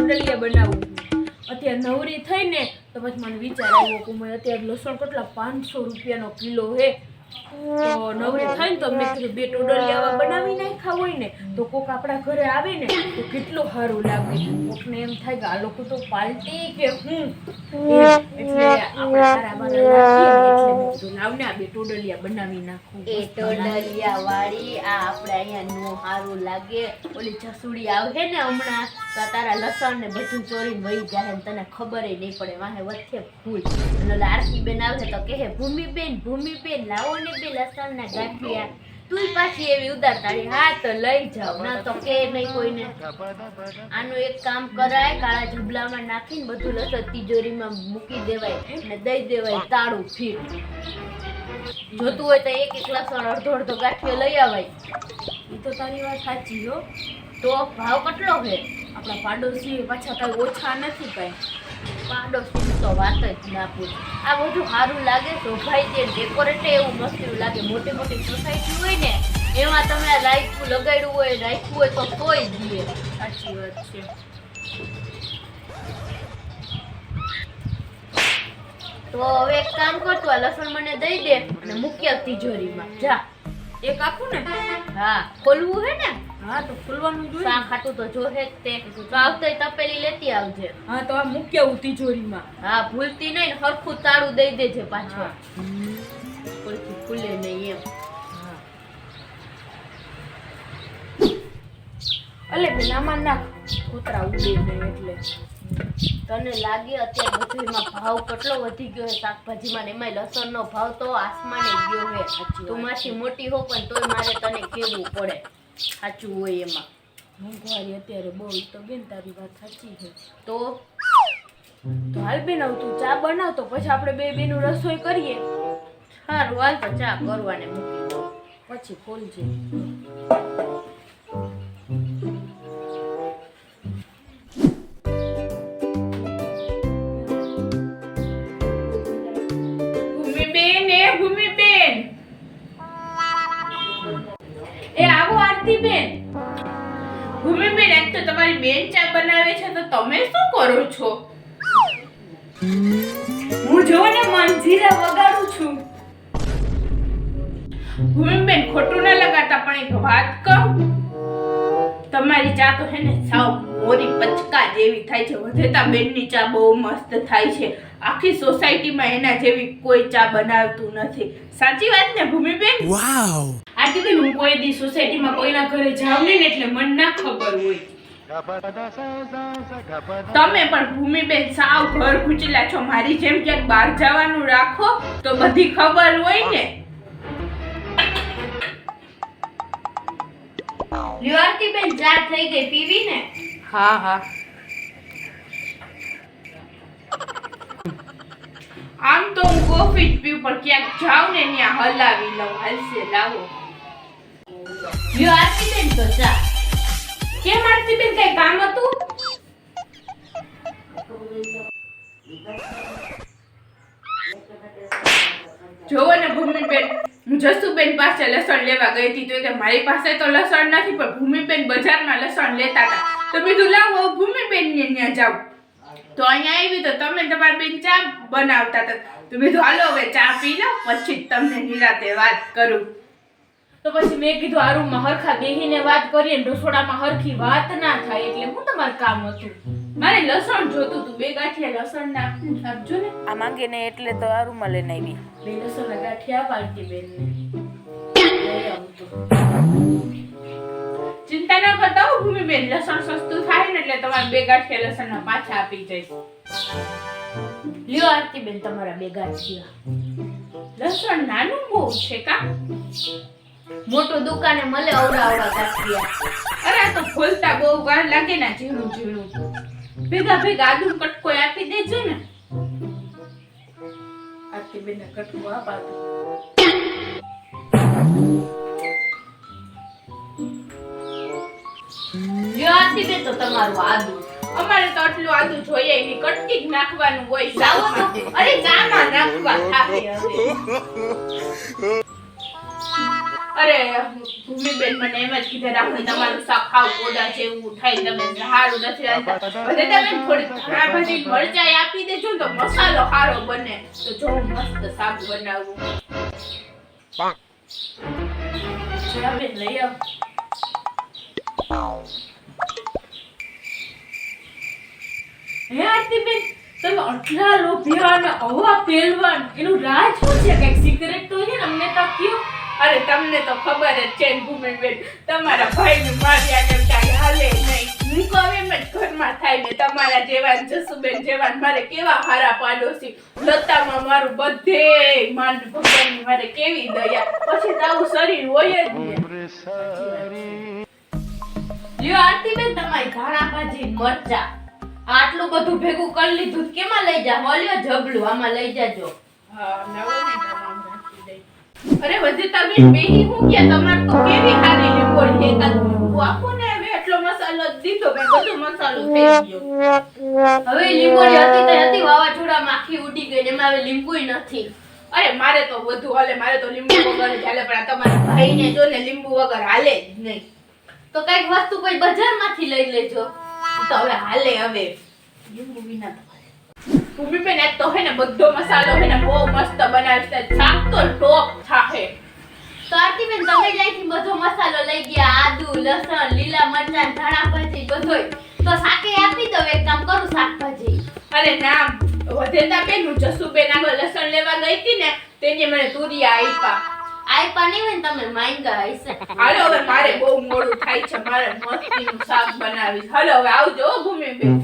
ટોડલિયા બનાવું અત્યારે નવરી થઈને તો પછી મને વિચાર આવ્યો કે મેં અત્યારે લસણ કેટલા 500 રૂપિયાનો કિલો હે તો નવરી થઈને તો મેં કીધું 2 ટોડલિયા બનાવી નાખ્યા હોય ને તો કોક આપણા ઘરે આવે ને તો કેટલું સારું લાગે કોકને એમ થાય કે આ લોકો તો પાર્ટી કે હું એટલે આપણે સારા બારા લાગીએ ને એટલે મેં કીધું લાવને આ 2 ટોડલિયા બનાવી નાખું એ ટોડલિયા વાળી આ આપણે અહીંયા નો સારું લાગે ઓલી જસુડી આવે ને હમણાં તો તારા લસણ ને બધું ચોરીને વહી જાય ને તને ખબર નહીં પડે વાહે વચ્ચે ફૂલ અને આરતી બેન આવે તો કહે ભૂમિબેન લાવો ને બે લસણ ના ગાંઠિયા તું પાછી એવી ઉદાર તારી હા તો લઈ જાવ ના તો કે નહીં કોઈને આનું એક કામ કરાય કાળા ઝબલામાં નાખીને બધું લસણ તિજોરીમાં મૂકી દેવાય અને દઈ દેવાય તાળું ફીટ જોતું હોય તો એક લસણ અડધો ગાંઠિયો લઈ આવાય એ તો તારી વાત સાચી હો તો ભાવ કેટલો છે આપણા પાડોશી પાછા કઈ ઓછા નથી કઈ પાડોશી તો વાત જ ના પૂછ આ બધું સારું લાગે શોભાઈ દે ડેકોરેટ એવું મસ્ત એવું લાગે મોટી મોટી સોસાયટી હોય ને એમાં તમે લાઈટ લગાડ્યું હોય રાખ્યું હોય તો કોઈ દે સાચી વાત છે તો હવે એક કામ કરતો આ લસણ મને દઈ દે અને મૂક્યા તિજોરીમાં જા એક આખું ને હા ખોલવું હે ને હા તો ખોલવાનું જોઈએ સા ખાતું તો જોહે જ તે તો આવતે તપેલી લેતી આવજે હા તો આ મૂક્યા હું તિજોરીમાં હા ભૂલતી નહીં ને હરખું તાળું દઈ દેજે પાછો કોઈથી ખુલે નહીં એમ અલે બેન આમાં નાખ કૂતરા ઉડે ને એટલે તને લાગે અત્યારે બધુંમાં ભાવ કેટલો વધી ગયો છે શાકભાજીમાં ને એમાંય લસણનો ભાવ તો આસમાને ગયો છે તું માથી મોટી હો પણ તોય મારે તને કહેવું પડે સાચું હોય એમાં મોંઘવારી અત્યારે બહુ તો બેન તારી વાત સાચી છે તો હાલ બેન આવ તું ચા બનાવ તો પછી આપણે બે બેનું રસોઈ કરીએ સારું હાલ તો ચા કરવાને મૂકી દો પછી ખોલજે ભૂમિબેન એ આવો આરતીબેન ભૂમિબેન એક તો તમારી બેન ચા બનાવે છે તો તમે શું કરો છો? હું જો ને મંજીરા વગાડું છું. ભૂમિબેન ખોટું ના લગાડતા પણ એક વાત કહું, તમારી ચા તો હે ને સાવ મોરી પચકા જેવી થાય છે. વધેતા બેનની ચા બહુ મસ્ત થાય છે. આખી સોસાયટીમાં એના જેવી કોઈ ચા બનાવતું નથી. સાચી વાત ને ભૂમિબેન? વાવ. આરતીબેન હું કોઈ દી સોસાયટીમાં કોઈના ઘરે જાવ ને એટલે મને ના ખબર હોય. તમે પણ ભૂમિબેન સાવ ઘર ખૂચેલા છો. મારી જેમ ક્યાંક બહાર જવાનું રાખો તો બધી ખબર હોય ને. લ્યોર્તીબેન ચા થઈ ગઈ, પીવી ને? હા હા. આમ તો હું કોફી જ પીઉં પણ ક્યાંક જાઉં ને ત્યાં હલાવી લઉં. હાલશે લાવો. લ્યોર્તીબેન તો ચા. કેમ આરતીબેન કઈ કામ હતું? જોવો ને ભૂમિબેન, હું જસુબેન પાસે લસણ લેવા ગઈ હતી તો કે મારી પાસે તો લસણ નથી, પણ ભૂમિબેન બજારમાં લસણ લેતા હતા. તો કીધું લાવો ભૂમિબેન ને ત્યાં જાઉં. તો અહીંયા આવી તો તમે તમારી બેન ચા બનાવતા હતા. તો કીધું હાલો હવે ચા પી લો પછી તમને નિરાતે વાત કરું. તો પછી મેં કીધું આ રૂમમાં હરખા બેહીને વાત કરીએ ને રસોડામાં હરખી વાત ના થાય એટલે હું તમારું કામ હતું. મારે લસણ જોતું તું, 2 ગાંઠિયા લસણ નાખું આપજો ને. આ માંગે ને એટલે તો આ રૂમમાં લઈને આવી. બે લસણના ગાંઠિયા પાલતી બેનને લઈ આવું તો. ચિંતા ન કરતા હો ભૂમિબેન, લસણ સસ્તું થાય ને એટલે તમારે 2 ગાંઠિયા લસણના પાછા આપી જઈશ. લ્યો આરતીબેન તમારા 2 ગાંઠિયા. લસણ નાનું બહુ છે કા? મોટું દુકાને મળે અવડા ગાંઠિયા. અરે આ તો ખોલતા બહુ વાર લાગે ને, ઝીણું ઝીણું. ભેગા આદુ કટકો આપી દેજો ને. આરતી બેનને કટકો આપાતું. લ્યો આરતીબેન તો તમારું આદુ. અમારે તો આટલું આદુ જોઈએ નહીં, કટકી જ નાખવાનું હોય. લાવો તો. અરે ગામાં નાખવા થાય હવે. અરે ભૂમિબેન મને એમ જ કીધે રાખે તમારું શાક ખાવ કોડા જેવું થાય તમે સારું નથી રાંધતા બધે તમે થોડી ધાણા ભાજી મરચાઈ આપી દેજો ને તો મસાલો સારો બને તો જો મસ્ત શાક બનાવું જરા બેન લઈ આવ. હે આરતીબેન, તમે આટલા લોભિયા અને આવા પહેલવાન, એનું રાજ શું છે? કઈક સિક્રેટ તો છે ને, અમને તો કયો. અરે તમને તો ખબર જ છે ને ભૂમિબેન તમારા ભાઈને માર્યા ને કાંઈ હાલે નહીં હું કહું એમ જ ઘરમાં થાય ને તમારા જેવા ને જસુબેન જેવા ને મારે કેવા હારા પાડોશી લતામાં મારું બધે માંડ ભગવાનની મારે કેવી દયા પછી તો આવું શરીર હોય જ ને લ્યો આરતીબેન તમારી ધાણા ભાજી મરચા આટલું બધું ભેગું કરી લીધું તો કેમાં લઈ જા હોલ્યો જબલું આમાં લઈ જાજો. હા નવો ને તમામ નાખી દઈ અરે વધતા બેન બેહી હું ગયા તમાર તો કેવી હારી લીંબોળી છે તું આપો ને હવે એટલો મસાલો દીધો કે બધો મસાલો થઈ ગયો હવે લીંબોળી હતી તો હતી વાવાઝોડામાં આખી ઉડી ગઈ ને એમાં હવે લીંબુય નથી. અરે મારે તો બધું હાલે મારે તો લીંબુ વગર જ હાલે પણ આ તમારા ભાઈને જો ને લીંબુ વગર હાલે જ નહીં તો કઈક વસ્તુ કોઈ બજારમાંથી લઈ લેજો. તો હવે હાલે હવે લીંબુ વિના તો હાલે ભૂમિબેન આજ તો હે ને બધો મસાલો હે ને બહુ મસ્ત બનાવીશ શાક તો ટોપ થાહે તો આરતીબેન તમે જ અહીંથી બધો મસાલો લઈ ગયા આદુ લસણ લીલા મરચાં ધાણા ભાજી બધોય તો શાકે આપી દો. એક કામ કરું શાકભાજી અરે ના વધેતા બેન હું જસુબેન આગળ લસણ લેવા ગઈ હતી ને તેને મને તુરિયા આપ્યા નહીં હોય ને તમે માંગ્યા હશે. હાલો હવે મારે બહુ મોડું થાય છે મારે મસ્તીનું શાક બનાવીશ હાલો હવે આવજો હો ભૂમિબેન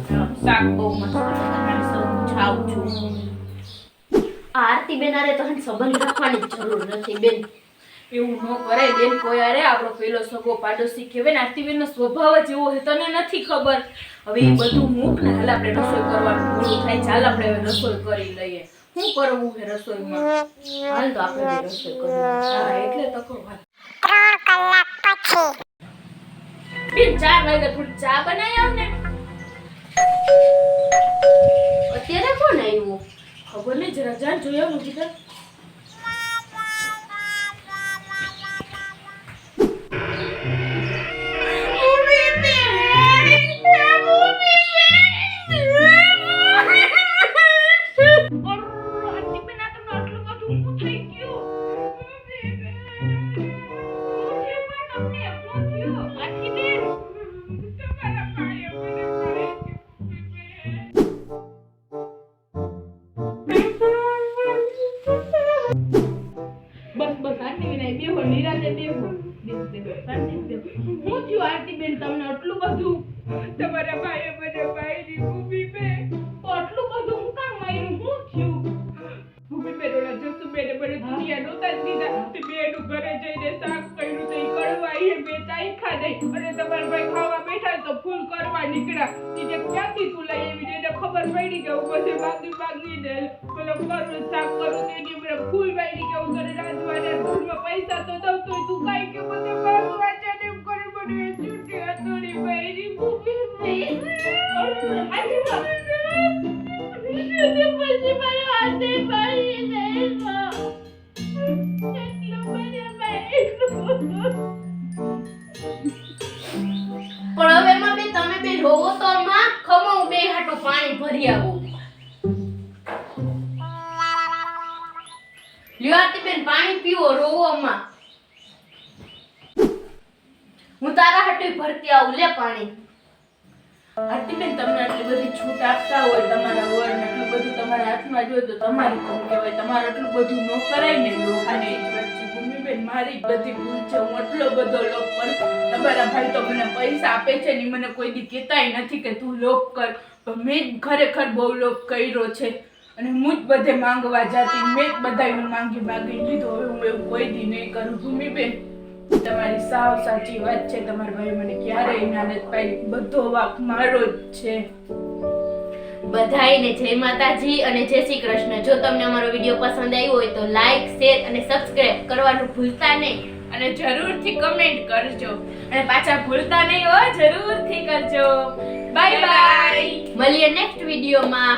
શાક બહુ મસ્ત બનાવીશ હું જાઉં છું આ આરતીબેન આરે તો હે ને સંબંધ રાખવાની જરૂર નથી બેન. એવું ન કરાય બેન, કોઈ અરે આપણો પેલો સગો પાડોશી કહેવાય ને, આરતીબેનનો સ્વભાવ જ એવો છે, તને નથી ખબર. હવે એ બધું મૂક ને, હાલ આપણે રસોઈ કરવાનું મોડું થાય, ચાલ આપણે હવે રસોઈ કરી લઈએ. શું કરવું છે રસોઈમાં? હાલ તો આપણે બી રસોઈ કરીએ. હા એટલે તો કહું. 3 કલાક પછી બેન 4 વાગે થોડી ચા બનાવી આવ ને. અત્યારે કોણ આવ્યું? ખબર નહીં, જરા જાન જોયા મૂકી દે. આરતીબેન તમને આટલું બધું તમારા ભાઈએ મને મારી ભૂમિબેન આટલું બધું હું કામ માર્યું હું થયું ભૂમિબેન ઓલા જસુબેને મને દુનિયા નહોતા જ દીધા તે બેનું ઘરે જઈને શાક કર્યું તો ઈ કડવા એ બે ચાખા દઈ અને તમારા ભાઈ ખાવા બેઠા તો ફૂલ કરવા નીકળ્યા તીજે ક્યાંથી તું લઈ આવી એને ખબર પડી કે હું બધે માગીને પેલો કરું શાક કરું તેની મને ફૂલ વાળી કે હું તને રાંધવાના ઘરમાં પૈસા તો દઉં તો તું કાઈ કે બધે માગવા છે ને એમ કરી મને છૂટી હતોડી મારી ભૂમિબેન પછી મારો હાથે પાડી નહીં પણ હવે માં બે તમે બે રોવો તો માં ખમો બે હાટું પાણી ભરી આવું. લ્યો આરતીબેન પાણી પીવો રોવો માં. હું તારા હાટું ભરતી આવું લે પાણી. આરતીબેન તમને આટલી બધી છૂટ આપતા હોય તમારા વર ને આટલું બધું તમારા હાથમાં જોઈએ તો તમારી કોણ કહેવાય, તમારે આટલું બધું ન કરાય ને લોકોને. એ જ વાત છે ભૂમિબેન, મારી જ બધી ભૂલ છે, હું આટલો બધો લોભ કરું. તમારા ભાઈ તો મને પૈસા આપે છે ને મને કોઈ દી કહેતાય નથી કે તું લોભ કર, પણ મેં જ ખરેખર બહુ લોભ કર્યો છે અને હું જ બધે માંગવા જાતી, મેં જ બધાયનું માંગી લીધું. હવે હું એવું કોઈ દી નહીં કરું ભૂમિબેન. તમારી સાવ સાચી વાત છે, તમારા ભાઈ મને ક્યારેય ના નથી પાડી, બધો વાંક મારો જ છે. બધાયને જય માતાજી અને જય શ્રી કૃષ્ણ. જો તમને અમારો વિડીયો પસંદ આવ્યો હોય તો લાઈક શેર અને સબસ્ક્રાઇબ કરવાનું ભૂલતા નહીં અને જરૂરથી કમેન્ટ કરજો અને પાછા ભૂલતા નહીં હો, જરૂરથી કરજો. Bye bye. મળીએ નેક્સ્ટ વિડીયોમાં.